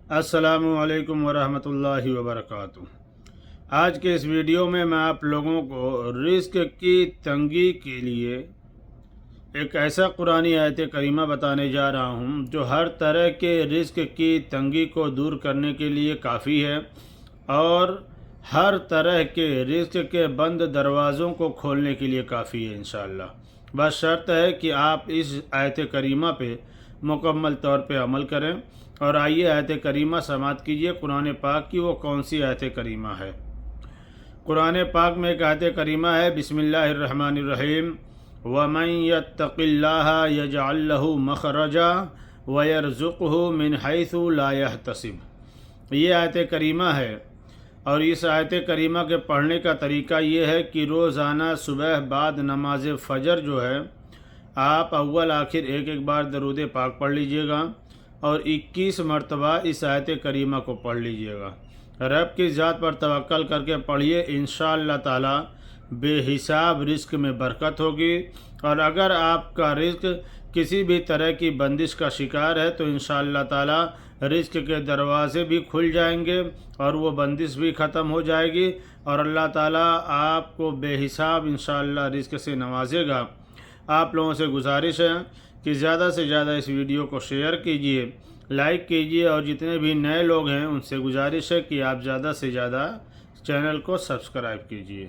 अस्सलामुअलैकुम वरहमतुल्लाहि वबरकातुह। आज के इस वीडियो में मैं आप लोगों को रिस्क की तंगी के लिए एक ऐसा कुरानी आयत करीमा बताने जा रहा हूँ जो हर तरह के रिस्क की तंगी को दूर करने के लिए काफ़ी है और हर तरह के रिस्क के बंद दरवाज़ों को खोलने के लिए काफ़ी है इंशाअल्लाह। बस शर्त है कि आप इस आयत करीमा पे मुकम्मल तौर पे अमल करें। और आइए आयत करीमा समाअत कीजिए कुरान पाक की। वो कौन सी आयत करीमा है? कुरान पाक में एक आयत करीमा है, बिस्मिल्लाहिर्रहमानिर्रहीम, वमन यत्तक़िल्लाह यजअल लहू मखरजा वयरज़ुक़हु मिन हैसु ला यहतसिब। ये आयत करीमा है और इस आयत करीमा के पढ़ने का तरीका ये है कि रोज़ाना सुबह बाद नमाज फ़जर जो है आप अव्वल आखिर एक बार दरूद पाक पढ़ लीजिएगा और 21 मरतबा इस आयत करीमा को पढ़ लीजिएगा। रब की ज़ात पर तवक्कल करके पढ़िए, इंशाअल्लाह ताला बेहिसाब रिस्क में बरकत होगी। और अगर आपका रिस्क किसी भी तरह की बंदिश का शिकार है तो इंशाअल्लाह ताला रिस्क के दरवाज़े भी खुल जाएंगे और वो बंदिश भी ख़त्म हो जाएगी और अल्लाह ताला आपको बेहिसाब इंशाअल्लाह रिस्क से नवाजेगा। आप लोगों से गुजारिश है कि ज़्यादा से ज़्यादा इस वीडियो को शेयर कीजिए, लाइक कीजिए और जितने भी नए लोग हैं उनसे गुजारिश है कि आप ज़्यादा से ज़्यादा चैनल को सब्सक्राइब कीजिए।